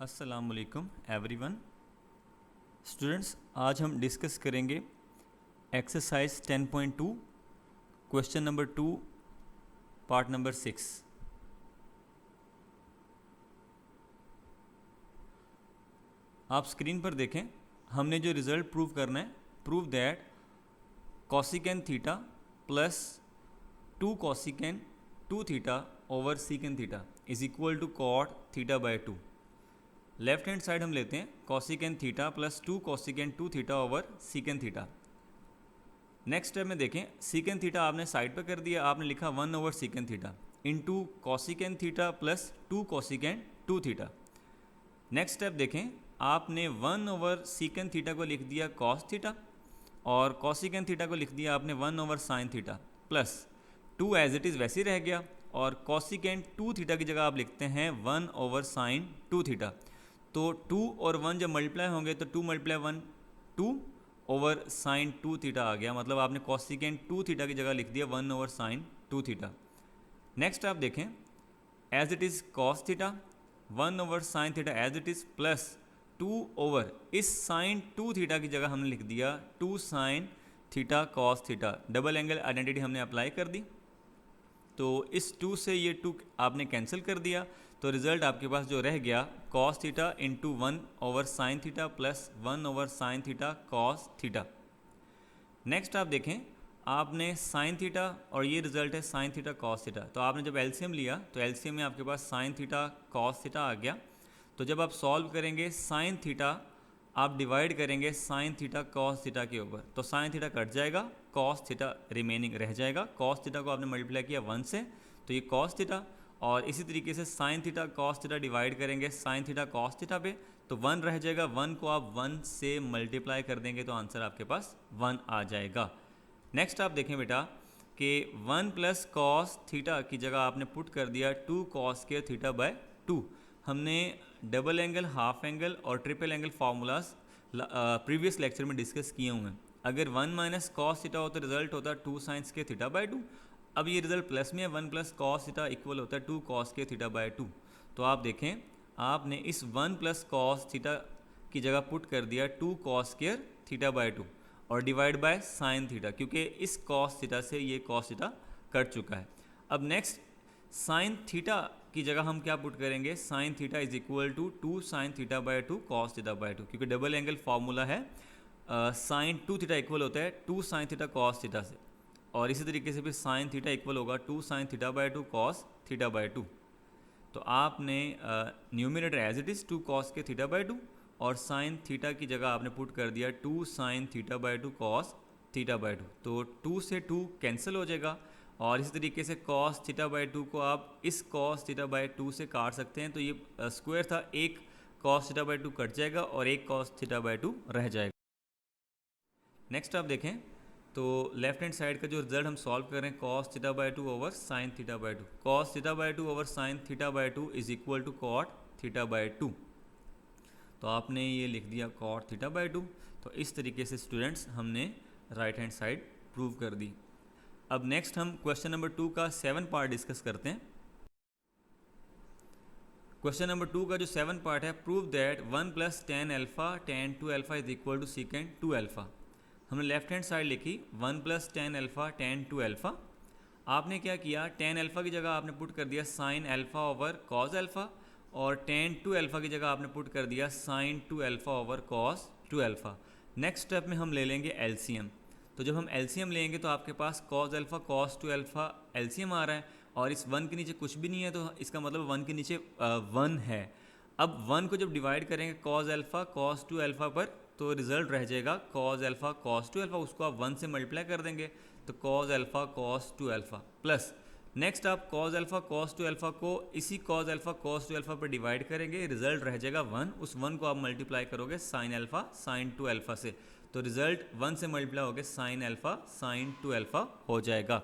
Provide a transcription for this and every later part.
अस्सलाम वालेकुम everyone. Students, आज हम डिस्कस करेंगे exercise 10.2 question number 2 part number 6। आप स्क्रीन पर देखें, हमने जो रिज़ल्ट प्रूव करना है, prove that cosecant theta plus 2 cosecant 2 theta over secant theta is equal to cot theta by 2। Left hand side हम लेते हैं cosecant theta plus 2 cosecant 2 theta over secant theta. Next step में देखें, सीकेन theta आपने side पर कर दिया, आपने लिखा 1 over secant theta into cosecant theta plus 2 cosecant 2 theta. Next step देखें, आपने 1 ओवर सीकेन थीटा को लिख दिया कॉस थीटा और कॉसिकेन थीटा को लिख दिया आपने 1 over sine theta plus 2 as it is वैसे ही रह गया और कॉसिकेन 2 थीटा की जगह आप लिखते हैं 1 ओवर साइन 2 थीटा। तो 2 और 1 जब मल्टीप्लाई होंगे तो 2 मल्टीप्लाई 1 2 ओवर साइन 2 थीटा आ गया, मतलब आपने कॉसिकेन 2 थीटा की जगह लिख दिया 1 ओवर साइन 2 थीटा। नेक्स्ट आप देखें, as it is cos theta 1 over sine theta as it is plus 2 over इस साइन 2 थीटा की जगह हमने लिख दिया 2 sine theta cos theta. Double angle identity हमने अप्लाई कर दी, तो इस 2 से ये 2 आपने कैंसिल कर दिया, तो रिज़ल्ट आपके पास जो रह गया cos theta into 1 over sine theta plus 1 over sine theta cos theta. Next आप देखें, आपने साइन थीटा और ये रिज़ल्ट है साइन थीटा कॉस थीटा, तो आपने जब एलसीएम लिया तो एलसीएम में आपके पास साइन थीटा कॉस थीटा आ गया। तो जब आप सॉल्व करेंगे साइन थीटा आप डिवाइड करेंगे साइन थीटा कॉस थीटा के ऊपर, तो साइन थीटा कट जाएगा, कॉस थीटा रिमेनिंग रह जाएगा। कॉस थीटा को आपने मल्टीप्लाई किया 1 से, तो ये कॉस थीटा, और इसी तरीके से sign theta cos theta divide करेंगे साइन थीटा कॉस थीटा पे, तो 1 रह जाएगा। 1 को आप 1 से मल्टीप्लाई कर देंगे तो आंसर आपके पास 1 आ जाएगा। नेक्स्ट आप देखें बेटा कि 1 प्लस कॉस थीटा की जगह आपने पुट कर दिया 2 कॉस स्क्वायर थीटा बाय 2। हमने डबल एंगल, हाफ एंगल और triple angle formulas previous lecture में डिस्कस किए हुए हैं। अगर 1 माइनस कॉस थीटा हो तो रिजल्ट होता है 2 साइन स्क्वायर थीटा बाय 2। अब ये रिजल्ट प्लस में है, 1 प्लस कॉस थीटा इक्वल होता है 2 कॉस स्क्वायर थीटा बाय 2। तो आप देखें, आपने इस 1 प्लस कॉस थीटा की जगह पुट कर दिया 2 कॉस स्क्वायर थीटा बाय 2 और डिवाइड बाय साइन थीटा, क्योंकि इस कॉस थीटा से ये कॉस थीटा कट चुका है। अब नेक्स्ट साइन थीटा की जगह हम क्या पुट करेंगे, sine theta is equal to 2 sine theta by 2 cos theta by 2, क्योंकि डबल एंगल फार्मूला है साइन 2 थीटा इक्वल होता है 2 साइन थीटा कॉस थीटा से, और इसी तरीके से फिर साइन थीटा इक्वल होगा 2 sine theta by 2 cos theta by 2। तो आपने numerator as it is 2 cos के थीटा बाय 2 और साइन थीटा की जगह आपने पुट कर दिया 2 sine theta by 2 cos theta by 2, तो 2 से 2 कैंसिल हो जाएगा। और इसी तरीके से कॉस थीटा बाय 2 को आप इस कॉस थीटा बाय 2 से काट सकते हैं, तो ये स्क्वायर था, एक कॉस थीटा बाय 2 कट जाएगा और एक कॉस थीटा बाय 2 रह जाएगा। नेक्स्ट आप देखें, तो लेफ्ट हैंड साइड का जो रिजल्ट हम सॉल्व कर रहे हैं cos theta by 2 over sine theta by 2, cos theta by 2 over sine theta by 2 is equal to cot theta by 2। तो आपने ये लिख दिया कॉट थीटा बाय 2। तो इस तरीके से स्टूडेंट्स हमने राइट हैंड साइड प्रूव कर दी। अब नेक्स्ट हम क्वेश्चन नंबर 2 का 7 पार्ट डिस्कस करते हैं। क्वेश्चन नंबर 2 का जो 7 पार्ट है, prove that 1 plus tan alpha tan 2 alpha is equal to secant 2 alpha. हमने लेफ्ट हैंड साइड लिखी 1 plus tan alpha tan 2 alpha. आपने क्या किया, टेन एल्फा की जगह आपने पुट कर दिया sine alpha over cos alpha, और टेन 2 एल्फा की जगह आपने पुट कर दिया sine 2 alpha over cos 2 alpha. Next step में हम ले लेंगे एलसीएम। तो जब हम एलसीएम लेंगे तो आपके पास cos alpha cos 2 alpha LCM आ रहा है, और इस 1 के नीचे कुछ भी नहीं है, तो इसका मतलब 1 के नीचे 1 है। अब 1 को जब डिवाइड करेंगे कॉस एल्फा कॉस 2 एल्फा पर, तो रिजल्ट रह जाएगा कॉस एल्फा कॉस 2 एल्फा, उसको आप 1 से मल्टीप्लाई कर देंगे, तो cos alpha cos 2 alpha plus next आप कॉस एल्फा कॉस 2 एल्फा को इसी कॉस एल्फा कॉस 2 एल्फा पर डिवाइड करेंगे, रिजल्ट रह जाएगा 1। उस 1 को आप मल्टीप्लाई करोगे साइन एल्फा साइन 2 एल्फा से, तो रिजल्ट 1 से मल्टीप्लाई होकर साइन एल्फा साइन 2 एल्फा हो जाएगा।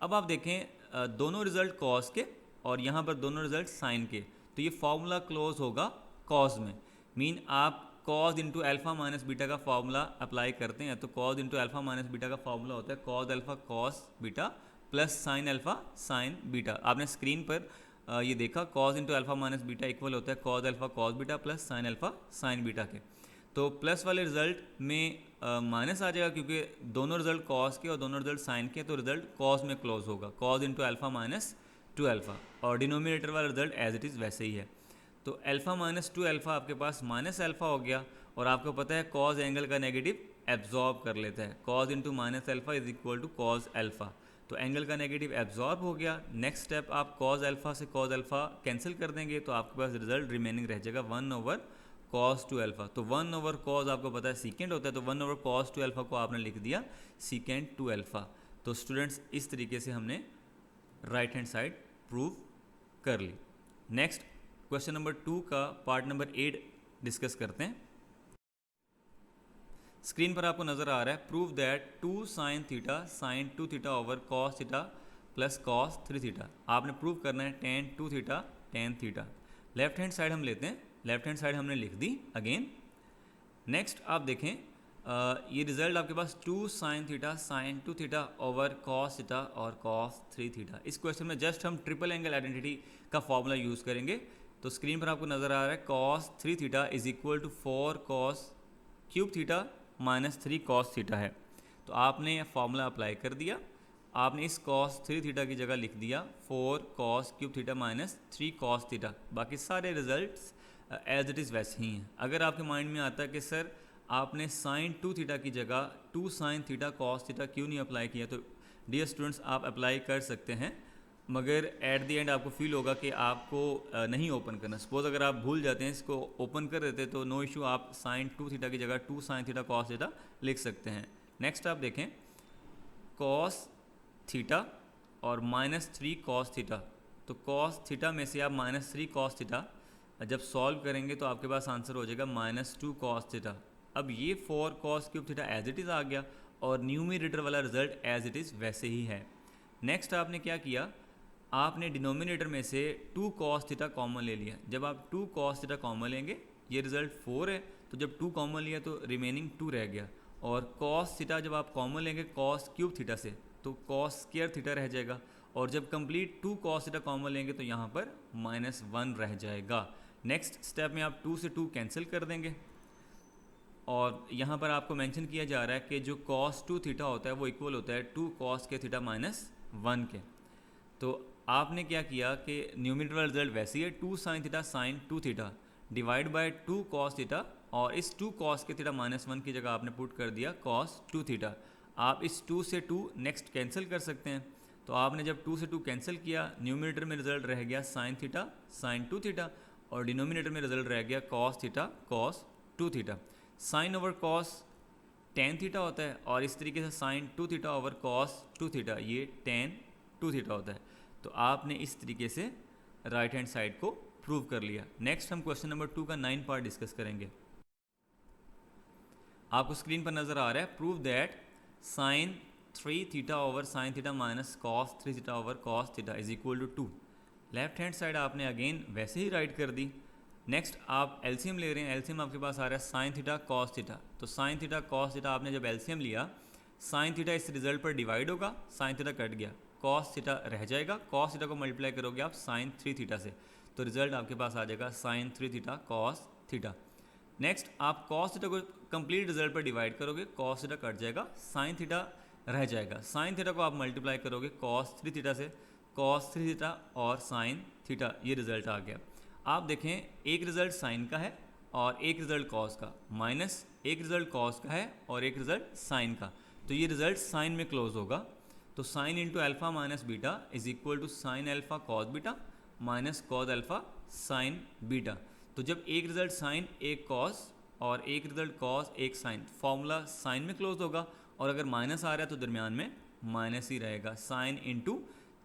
अब आप देखें दोनों रिजल्ट कॉस के और यहाँ पर दोनों रिजल्ट साइन के, तो ये फार्मूला क्लोज होगा कॉस में, मीन आप cos into alpha minus beta का फार्मूला अप्लाई करते हैं, तो cos into alpha minus beta का फार्मूला होता है cos alpha cos beta plus sine alpha sign beta. आपने स्क्रीन पर ये देखा cause into alpha minus beta equal होता है cause alpha cos beta plus sine alpha sine beta के। तो प्लस वाले रिजल्ट में माइनस आ जाएगा क्योंकि दोनों रिजल्ट कॉज के और दोनों रिजल्ट साइन के, तो रिजल्ट कॉज में क्लोज होगा, cause into alpha minus 2 alpha, और डिनोमिनेटर वाला रिजल्ट एज इट इज़ वैसे ही है। तो अल्फा माइनस 2 अल्फा आपके पास माइनस अल्फा हो गया, और आपको पता है कॉज एंगल का नेगेटिव एब्जॉर्ब कर लेता है, cos into minus alpha is equal to cos alpha, तो एंगल का नेगेटिव एब्जॉर्ब हो गया। नेक्स्ट स्टेप आप कॉज अल्फा से कॉज अल्फा कैंसिल कर देंगे, तो आपके पास रिजल्ट रिमेनिंग रह जाएगा 1 ओवर कॉज 2 अल्फा। तो 1 ओवर कॉज आपको पता है सीकेंड होता है, तो 1 ओवर कॉज 2 अल्फा को आपने लिख दिया सीकेंड 2 अल्फा। तो स्टूडेंट्स इस तरीके से हमने राइट हैंड साइड प्रूव कर ली। नेक्स्ट क्वेश्चन नंबर 2 का पार्ट नंबर 8 डिस्कस करते हैं। स्क्रीन पर आपको नज़र आ रहा है prove that 2 sine theta sine 2 theta over cos theta plus cos 3 theta. आपने प्रूव करना है ten 2 theta tan theta. Left hand side हम लेते हैं, लेफ्ट हैंड साइड हमने लिख दी अगेन। नेक्स्ट आप देखें ये रिजल्ट आपके पास 2 sine theta sine 2 theta over cos theta और कॉस 3 थीटा। इस क्वेश्चन में जस्ट हम ट्रिपल एंगल आइडेंटिटी का फॉर्मूला यूज़ करेंगे। तो स्क्रीन पर आपको नज़र आ रहा है cos 3 theta is equal to 4 cos cube theta minus 3 cos theta है। तो आपने यह फॉर्मूला अप्लाई कर दिया, आपने इस कॉस 3 थीटा की जगह लिख दिया 4 cos cube theta minus 3 cos theta. बाकी सारे रिजल्ट्स एज इट इज़ वैसे ही हैं। अगर आपके माइंड में आता है कि सर आपने साइन 2 थीटा की जगह 2 साइन थीटा कॉस थीटा क्यों नहीं अप्लाई किया, तो डियर स्टूडेंट्स आप अप्लाई कर सकते हैं, मगर एट द एंड आपको फील होगा कि आपको नहीं ओपन करना। सपोज अगर आप भूल जाते हैं इसको ओपन कर देते तो नो इशू, आप साइन 2 थीटा की जगह 2 साइन थीटा कॉस थीटा लिख सकते हैं। नेक्स्ट आप देखें कॉस थीटा और माइनस 3 कॉस थीटा। तो कॉस थीटा में से आप माइनस 3 कॉस थीटा जब सॉल्व करेंगे तो आपके पास आंसर हो जाएगा माइनस 2 कॉस थीटा। अब ये 4 cos cube theta as it is आ गया और न्यूमरेटर वाला रिजल्ट एज इट इज़ वैसे ही है। नेक्स्ट आपने क्या किया, आपने डिनोमिनेटर में से 2 कॉस थीटा कॉमन ले लिया। जब आप 2 कॉस थीटा कॉमन लेंगे, ये रिजल्ट 4 है, तो जब 2 कॉमन लिया तो रिमेनिंग 2 रह गया। और कॉस थीटा जब आप कॉमन लेंगे कॉस क्यूब थीटा से तो कॉस स्क्वायर थीटा रह जाएगा, और जब कंप्लीट 2 कॉस थीटा कॉमन लेंगे तो यहाँ पर -1 रह जाएगा। नेक्स्ट स्टेप में आप 2 से 2 कैंसिल कर देंगे, और यहाँ पर आपको मेंशन किया जा रहा है कि जो cos 2 थीटा होता है वो इक्वल होता है 2 cos के थीटा -1 के। तो आपने क्या किया कि न्यूमरेटर वाला रिजल्ट वैसे ही है 2 sine theta sine 2 theta divide by 2 cos theta, और इस 2 cos के थीटा -1 की जगह आपने पुट कर दिया cos 2 थीटा। आप इस 2 से 2 नेक्स्ट कैंसिल कर सकते हैं। तो आपने जब 2 से 2 कैंसिल किया, न्यूमरेटर में रिजल्ट रह गया साइन थीटा साइन 2 थीटा, और डिनोमिनेटर में रिजल्ट रह गया cos theta cos 2 theta. Sine over cos tan theta होता है, और इस तरीके से sine 2 theta over cos 2 theta ये tan 2 थीटा होता है। तो आपने इस तरीके से राइट हैंड साइड को प्रूव कर लिया। नेक्स्ट हम क्वेश्चन नंबर 2 का 9 पार्ट डिस्कस करेंगे। आपको स्क्रीन पर नज़र आ रहा है prove that sine 3 theta over sine theta minus cos 3 theta over cos theta is equal to 2। Left hand side आपने अगेन वैसे ही राइट कर दी। नेक्स्ट आप एलसीएम ले रहे हैं, एलसीएम आपके पास आ रहा है साइन थीटा कॉस थीटा। तो साइन थीटा कॉस थीटा आपने जब एलसीएम लिया, साइन थीटा इस रिजल्ट पर डिवाइड होगा, साइन थीटा कट गया, कॉस थीटा रह जाएगा, कॉस थीटा को मल्टीप्लाई करोगे आप साइन 3 थीटा से, तो रिजल्ट आपके पास आ जाएगा sine 3 theta cos theta. Next आप कॉस थीटा को कंप्लीट रिजल्ट पर डिवाइड करोगे, कॉस थीटा कट जाएगा, साइन थीटा रह जाएगा, साइन थीटा को आप मल्टीप्लाई करोगे कॉस 3 थीटा से, कॉस 3 थीटा और साइन थीटा, ये रिजल्ट आ गया। आप देखें एक रिजल्ट साइन का है और एक रिजल्ट कॉस का, माइनस एक रिजल्ट कॉस का है और एक रिजल्ट साइन का, तो ये रिजल्ट साइन में क्लोज होगा। तो sine into alpha minus beta is equal to sine alpha cos beta minus cos alpha sine beta. तो जब एक रिजल्ट साइन एक कॉस और एक रिजल्ट कॉस एक साइन, फॉर्मूला साइन में क्लोज होगा, और अगर माइनस आ रहा है तो दरमियान में माइनस ही रहेगा, sine into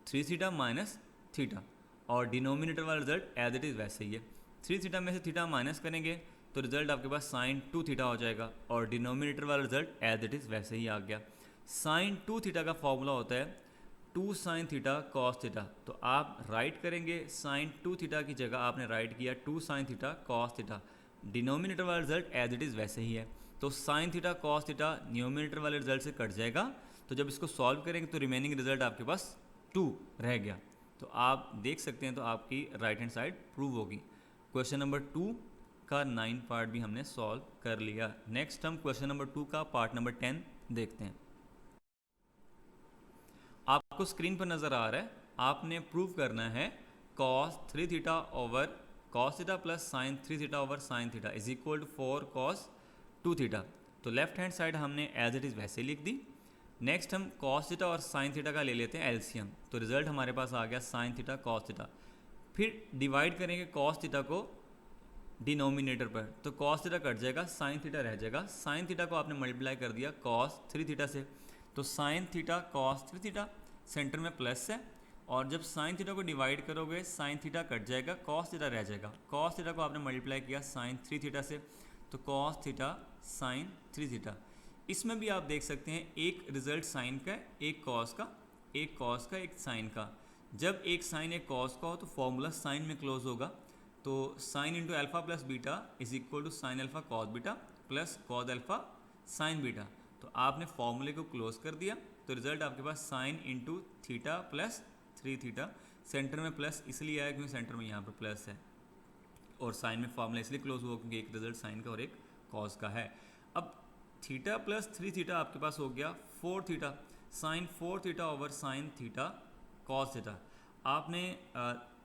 3 theta minus theta, और डिनोमिनेटर वाला रिजल्ट एज इट इज़ वैसे ही है। 3 थीटा में से थीटा माइनस करेंगे तो रिजल्ट आपके पास साइन 2 थीटा हो जाएगा, और डिनोमिनेटर वाला रिजल्ट एज इट इज़ वैसे ही आ गया। साइन 2 थीटा का फॉर्मूला होता है 2 साइन थीटा कॉस थीटा। तो आप राइट करेंगे साइन 2 थीटा की जगह आपने राइट किया 2 sine theta cos theta, denominator वाला रिजल्ट एज इट इज़ वैसे ही है। तो sign theta cos theta numerator वाले रिजल्ट से कट जाएगा, तो जब इसको सॉल्व करेंगे तो रिमेनिंग रिजल्ट आपके पास 2 रह गया। तो आप देख सकते हैं, तो आपकी राइट हैंड साइड प्रूव होगी। क्वेश्चन नंबर 2 का 9 पार्ट भी हमने सॉल्व कर लिया। नेक्स्ट हम क्वेश्चन नंबर 2 का पार्ट नंबर 10 देखते हैं। आपको स्क्रीन पर नज़र आ रहा है, आपने प्रूव करना है cos 3 theta over cos theta plus sine 3 theta over sine theta is equal to 4 cos 2 theta. तो लेफ्ट हैंड साइड हमने एज इट इज़ वैसे लिख दी। नेक्स्ट हम cos थीटा और साइन थीटा का ले लेते हैं एलसीएम। तो रिजल्ट हमारे पास आ गया साइन थीटा cos थीटा। फिर डिवाइड करेंगे cos थीटा को डिनोमिनेटर पर, तो cos थीटा कट जाएगा, साइन थीटा रह जाएगा। साइन थीटा को आपने मल्टीप्लाई कर दिया cos 3 थीटा से, तो sine theta cos 3 theta, centre में प्लस है। और जब साइन थीटा को डिवाइड करोगे साइन थीटा कट जाएगा, cos थीटा रह जाएगा। cos थीटा को आपने मल्टीप्लाई किया साइन 3 थीटा से, तो cos थीटा साइन 3 थीटा। इसमें भी आप देख सकते हैं एक रिजल्ट साइन का, एक cos का, एक cos का, एक साइन का। जब एक साइन एक cos का हो तो फॉर्मूला साइन में क्लोज होगा। तो sine into alpha plus beta is equal to sine alpha cos beta plus cos alpha sine beta. तो आपने फॉर्मूले को क्लोज कर दिया, तो रिजल्ट आपके पास sine into theta plus 3 theta. Centre में प्लस इसलिए आया क्योंकि सेंटर में यहाँ पर प्लस है, और साइन में फॉर्मूला इसलिए क्लोज हुआ क्योंकि एक रिजल्ट साइन का और एक कॉस का है। अब थीटा प्लस 3 थीटा आपके पास हो गया 4 theta, sine 4 theta over sine theta cos theta. आपने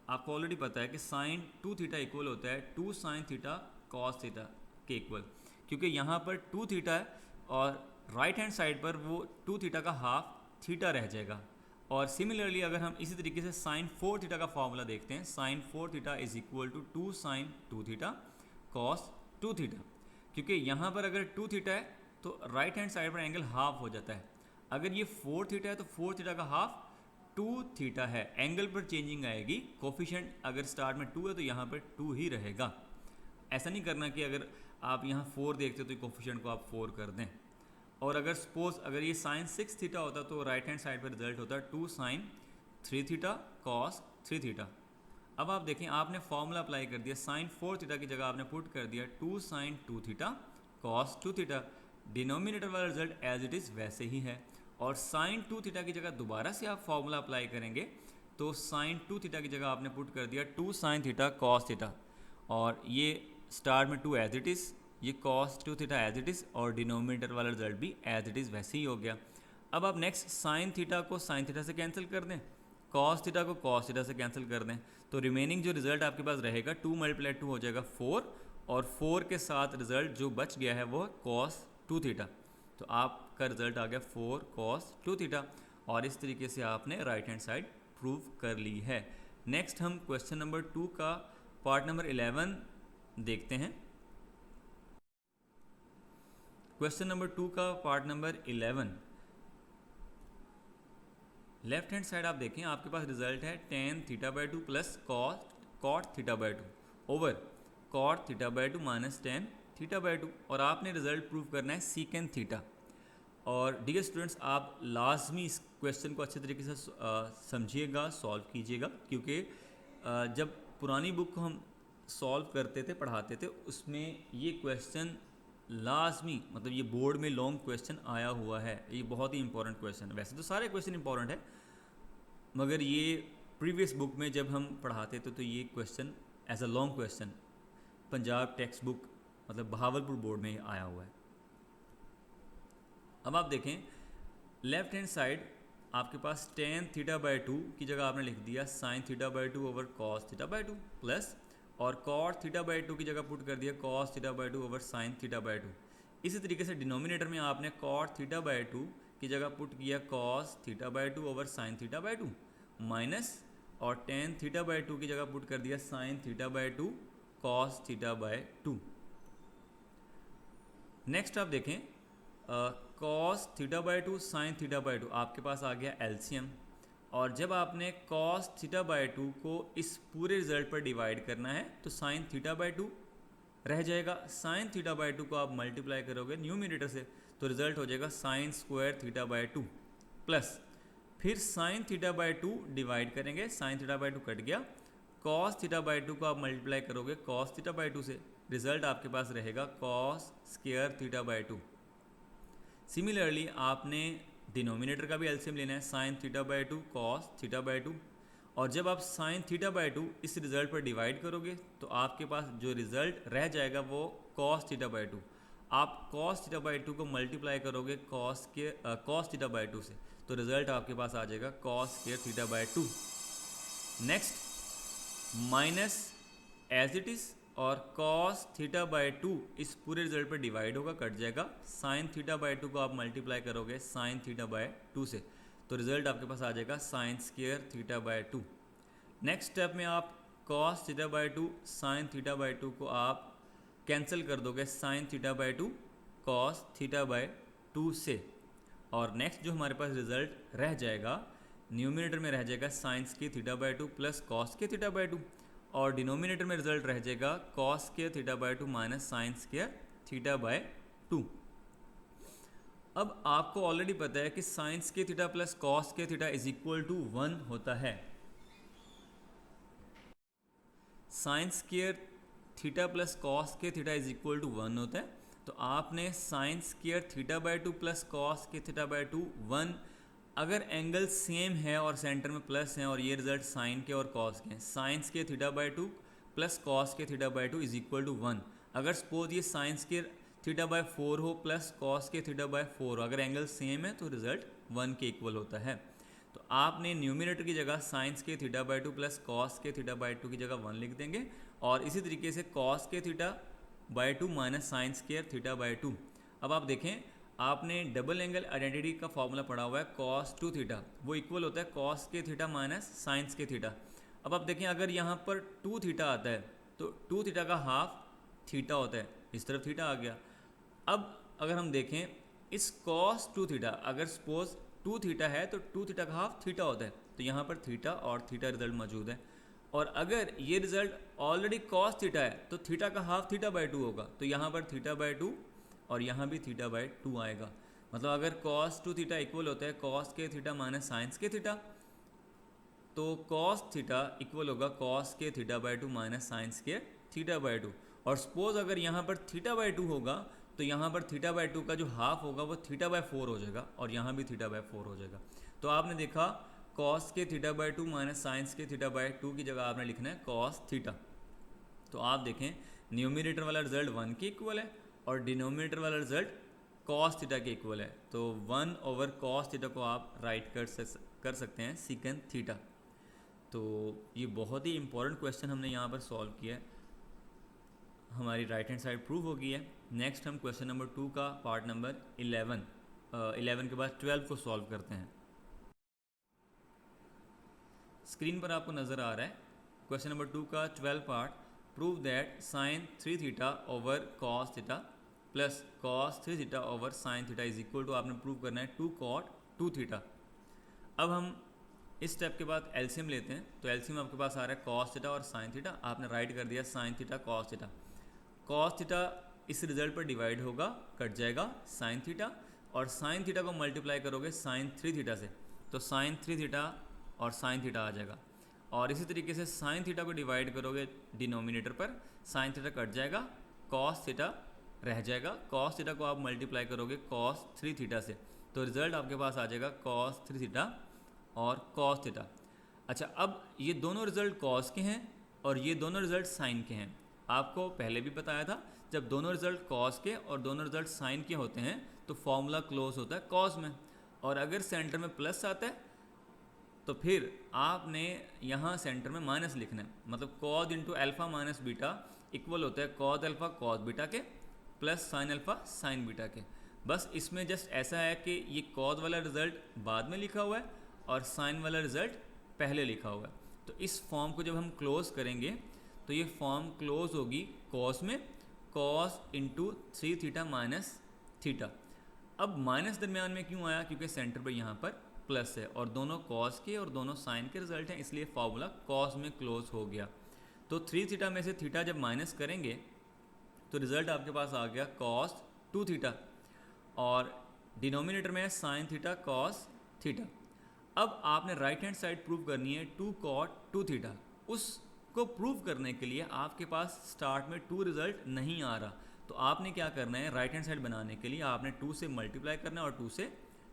आपको ऑलरेडी पता है कि साइन 2 थीटा इक्वल होता है 2 साइन थीटा कॉस थीटा के इक्वल, क्योंकि यहाँ पर 2 थीटा है और राइट हैंड साइड पर वो 2 थीटा का हाफ थीटा रह जाएगा। और सिमिलरली अगर हम इसी तरीके से साइन 4 थीटा का फॉर्मूला देखते हैं, sine 4 theta is equal to 2 sine 2 theta cos 2 theta. क्योंकि यहाँ पर अगर 2 थीटा है तो राइट हैंड साइड पर एंगल हाफ हो जाता है। अगर ये 4 थीटा है तो 4 थीटा का हाफ 2 थीटा है। एंगल पर चेंजिंग आएगी, कोफिशिएंट अगर स्टार्ट में 2 है तो यहाँ पर 2 ही रहेगा। ऐसा नहीं करना कि अगर आप यहाँ 4 देखते हो तो कोफिशिएंट को आप 4 कर दें। और अगर सपोज अगर ये साइन 6 थीटा होता तो राइट हैंड साइड पर रिजल्ट होता 2 साइन 3 थीटा कॉस 3 थीटा। अब आप देखें, आपने फॉर्मूला अप्लाई कर दिया, साइन 4 थीटा की जगह आपने पुट कर दिया 2 sine 2 theta cos 2 theta. Denominator वाला रिजल्ट एज इट इज़ वैसे ही है। और साइन 2 थीटा की जगह दोबारा से आप फॉर्मूला अप्लाई करेंगे, तो साइन 2 थीटा की जगह आपने पुट कर दिया 2 साइन थीटा कॉस थीटा, और ये स्टार्ट में 2 एज इट इज़, ये cos 2 theta as it is, और डिनोमिनेटर वाला रिजल्ट भी एज इट इज़ वैसे ही हो गया। अब आप नेक्स्ट साइन थीटा को साइन थीटा से कैंसिल कर दें, कॉस थीटा को कॉस थीटा से कैंसिल कर दें, तो रिमेनिंग जो रिजल्ट आपके पास रहेगा 2 मल्टीप्लाई 2 हो जाएगा 4, और 4 के साथ रिजल्ट जो बच गया है वो कॉस 2 थीटा। तो आपका रिजल्ट आ गया 4 कॉस 2 थीटा, और इस तरीके से आपने राइट हैंड साइड प्रूव कर ली है। नेक्स्ट हम क्वेश्चन नंबर 2 का पार्ट नंबर 11 देखते हैं। क्वेश्चन नंबर 2 का part number 11, left hand side आप देखें, आपके पास रिजल्ट है tan theta by 2 plus cot theta by 2 over cot theta by 2 minus tan theta by 2, और आपने रिजल्ट प्रूव करना है सीकेंड थीटा। और डियर स्टूडेंट्स, आप लाजमी इस क्वेश्चन को अच्छे तरीके से समझिएगा, सॉल्व कीजिएगा, क्योंकि जब पुरानी बुक को हम सॉल्व करते थे, पढ़ाते थे, उसमें ये क्वेश्चन लाजमी, मतलब ये बोर्ड में लॉन्ग क्वेश्चन आया हुआ है। ये बहुत ही इंपॉर्टेंट क्वेश्चन है। वैसे तो सारे क्वेश्चन इंपॉर्टेंट है, मगर ये प्रीवियस बुक में जब हम पढ़ाते थे तो ये question as a long question Punjab text book, मतलब बहावलपुर बोर्ड में आया हुआ है। अब आप देखें, लेफ्ट हैंड साइड आपके पास टेन थीटा बाई 2 की जगह आपने लिख दिया sine theta by 2 over cos theta by 2 plus, और कॉट थीटा बाई 2 की जगह पुट कर दिया cos theta by 2 over sine theta by 2। इसी तरीके से डिनोमिनेटर में आपने कॉट थीटा बाई 2 की जगह पुट किया cos theta by 2 over sine theta by 2 minus, और टेन थीटा बाई 2 की जगह पुट कर दिया sine theta by 2 cos theta by 2। Next आप देखें, cos theta by 2 sine theta by 2 आपके पास आ गया एलसीएम, और जब आपने कॉस थीटा बाई 2 को इस पूरे रिजल्ट पर डिवाइड करना है तो साइन थीटा बाई 2 रह जाएगा। साइन थीटा बाई 2 को आप मल्टीप्लाई करोगे न्यूमिनेटर से तो रिजल्ट हो जाएगा sine square theta by 2 plus, फिर साइन थीटा बाई 2 डिवाइड करेंगे, साइन थीटा बाई 2 कट गया, कॉस थीटा बाई 2 को आप मल्टीप्लाई करोगे कॉस थीटा बाई 2 से, रिजल्ट आपके पास रहेगा cos square theta by 2। Similarly आपने डिनोमिनेटर का भी एलसीएम लेना है, sine theta by 2 cos theta by 2, और जब आप साइन थीटा बाय 2 इस रिजल्ट पर डिवाइड करोगे तो आपके पास जो रिजल्ट रह जाएगा वो कॉस थीटा बाय 2। आप कॉस थीटा बाय 2 को मल्टीप्लाई करोगे कॉस थीटा बाय 2 से, तो रिजल्ट आपके पास आ जाएगा cos square theta by 2। Next minus as it is और कॉस थीटा बाय 2 इस पूरे रिजल्ट पर डिवाइड होगा, कट जाएगा। साइन थीटा बाय 2 को आप मल्टीप्लाई करोगे साइन थीटा बाय 2 से, तो रिजल्ट आपके पास आ जाएगा sine square theta by 2। Next step में आप cos theta by 2 sine theta by 2 को आप कैंसिल कर दोगे sign theta by 2 cos theta by 2 से, और नेक्स्ट जो हमारे पास रिजल्ट रह जाएगा न्यूमिनेटर में रह जाएगा sine square theta by 2 plus cos square theta by 2, और डिनोमिनेटर में रिजल्ट रह जाएगा cos square theta by 2 minus sine square theta by 2। अब आपको ऑलरेडी पता है कि sine square theta plus cos square theta is equal to 1 होता है। Sine square theta plus cos square theta is equal to 1 होता है, तो आपने sine square theta by 2 plus cos square theta by 2 1, अगर एंगल सेम है और centre में प्लस है और ये रिजल्ट साइन के और कॉस के हैं, sine square theta by 2 plus cos square theta by 2 is equal to 1। अगर सपोज ये साइन स्क्वायर थीटा बाय 4 हो plus cos square theta bye 4 हो, अगर एंगल सेम है तो रिजल्ट 1 के इक्वल होता है। तो आपने न्यूमिनेटर की जगह sign square theta by 2 plus cos square theta by 2 की जगह 1 लिख देंगे, और इसी तरीके से cos square theta by 2 minus sine square theta by 2। अब आप देखें, आपने डबल एंगल आइडेंटिटी का फॉर्मूला पढ़ा हुआ है कॉस 2 थीटा, वो इक्वल होता है cos square theta minus sine square theta. अब आप देखें, अगर यहाँ पर 2 थीटा आता है तो 2 थीटा का हाफ थीटा होता है, इस तरफ थीटा आ गया। अब अगर हम देखें इस कॉस 2 थीटा, अगर सपोज 2 थीटा है तो 2 थीटा का हाफ थीटा होता है, तो यहाँ पर थीटा और थीटा रिजल्ट मौजूद है। और अगर ये रिजल्ट ऑलरेडी कॉस थीटा है तो थीटा का हाफ थीटा बाय 2 होगा, तो यहाँ पर थीटा बाय 2 और यहाँ भी थीटा बाय 2 आएगा। मतलब अगर कॉस 2 थीटा इक्वल होता है कॉस के थीटा माइनस साइंस के थीटा, तो कॉस थीटा इक्वल होगा कॉस के थीटा बाय 2 माइनस साइंस के थीटा बाय 2। और सपोज अगर यहाँ पर थीटा बाय 2 होगा तो यहाँ पर थीटा बाय 2 का जो हाफ होगा वो थीटा बाय 4 हो जाएगा, और यहाँ भी थीटा बाय 4 हो जाएगा। तो आपने देखा कॉस के थीटा बाय 2 माइनस साइंस के थीटा बाय 2 की जगह आपने लिखना है कॉस थीटा। तो आप देखें न्यूमिनेटर वाला रिजल्ट 1 के इक्वल है और डिनोमिनेटर वाला रिजल्ट कॉस थीटा के इक्वल है, तो 1 ओवर कॉस थीटा को आप राइट कर सकते हैं सीकेंड थीटा। तो ये बहुत ही इंपॉर्टेंट क्वेश्चन हमने यहाँ पर सॉल्व किया है, हमारी राइट हैंड साइड प्रूव हो गई है। नेक्स्ट हम क्वेश्चन नंबर 2 का पार्ट नंबर 11 के बाद 12 को सॉल्व करते हैं। स्क्रीन पर आपको नज़र आ रहा है क्वेश्चन नंबर 2 का 12 part, prove that sine 3 theta over cos theta plus cos 3 theta over sine theta is equal to, आपने प्रूव करना है 2 कॉट 2 थीटा। अब हम इस स्टेप के बाद एलसीएम लेते हैं, तो एलसीएम आपके पास आ रहा है कॉस थीटा और साइन थीटा, आपने राइट कर दिया sign theta cos theta. Cos theta इस रिजल्ट पर डिवाइड होगा, कट जाएगा साइन थीटा, और साइन थीटा को मल्टीप्लाई करोगे साइन 3 थीटा से, तो साइन 3 थीटा और साइन थीटा आ जाएगा। और इसी तरीके से साइन थीटा को डिवाइड करोगे डिनोमिनेटर पर, साइन थीटा कट जाएगा, कॉस थीटा रह जाएगा, कॉस थीटा को आप मल्टीप्लाई करोगे कॉस 3 थीटा से, तो रिजल्ट आपके पास आ जाएगा कॉस 3 थीटा और कॉस थीटा। अच्छा, अब ये दोनों रिजल्ट कॉस के हैं और ये दोनों रिजल्ट साइन के हैं। आपको पहले भी बताया था जब दोनों रिजल्ट कॉस के और दोनों रिजल्ट साइन के होते हैं तो फॉर्मूला क्लोज होता है कॉस में, और अगर सेंटर में प्लस आता है तो फिर आपने यहाँ सेंटर में माइनस लिखना है। मतलब cos into alpha minus beta equal होता है कॉस अल्फा कॉस बीटा के plus sine alpha sine beta के। बस इसमें जस्ट ऐसा है कि ये कॉस वाला रिजल्ट बाद में लिखा हुआ है और साइन वाला रिजल्ट पहले लिखा हुआ है। तो इस फॉर्म को जब हम क्लोज करेंगे तो ये फॉर्म क्लोज होगी कॉस में, cos into 3 theta minus theta. अब माइनस दरमियान में क्यों आया? क्योंकि सेंटर पर यहाँ पर प्लस है और दोनों कॉस के और दोनों साइन के रिजल्ट हैं, इसलिए फार्मूला कॉस में क्लोज हो गया। तो 3 थीटा में से थीटा जब माइनस करेंगे तो रिजल्ट आपके पास आ गया कॉस 2 थीटा, और डिनोमिनेटर में है साइन थीटा कॉस थीटा। अब आपने राइट हैंड साइड प्रूव करनी है 2 कॉट 2 थीटा। उसको प्रूव करने के लिए आपके पास स्टार्ट में 2 रिजल्ट नहीं आ रहा, तो आपने क्या करना है, राइट हैंड साइड बनाने के लिए आपने 2 से मल्टीप्लाई करना है और 2 से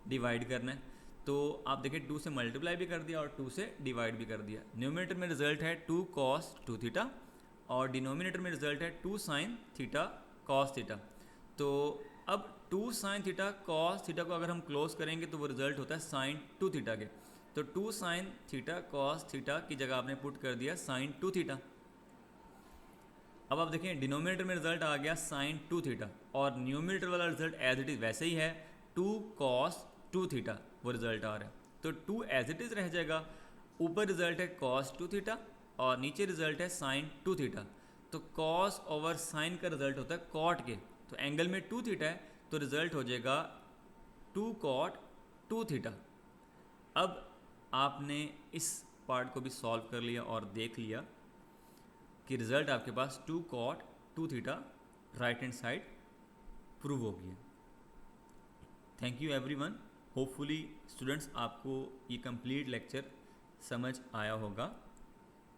डिवाइड करना है। तो आप देखिए 2 से मल्टीप्लाई भी कर दिया और 2 से डिवाइड भी कर दिया। न्यूमरेटर में रिजल्ट है 2 cos 2 थीटा और डिनोमिनेटर में रिजल्ट है 2 sin थीटा cos थीटा। तो अब 2 sin थीटा cos थीटा को अगर हम क्लोज करेंगे तो वो रिजल्ट होता है sin 2 थीटा के। तो 2 sin थीटा cos थीटा की जगह आपने पुट कर दिया sin 2 थीटा। अब आप देखें डिनोमिनेटर में रिजल्ट आ गया sin 2 थीटा और न्यूमरेटर वाला रिजल्ट एज इट इज़ वैसे ही है 2 cos 2 थीटा वो रिजल्ट आ रहा है। तो 2 एज इट इज़ रह जाएगा, ऊपर रिजल्ट है cos 2 थीटा और नीचे रिजल्ट है sin 2 थीटा। तो cos ओवर sin का रिजल्ट होता है cot के, तो एंगल में 2 थीटा है तो रिजल्ट हो जाएगा 2 cot 2 थीटा। अब आपने इस पार्ट को भी सॉल्व कर लिया और देख लिया कि रिजल्ट आपके पास 2 cot 2 theta right hand side prove हो गया। Thank you everyone. Hopefully students आपको ये कंप्लीट लेक्चर समझ आया होगा।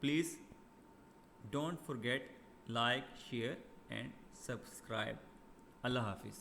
Please don't forget like share and subscribe. अल्लाह हाफिज़।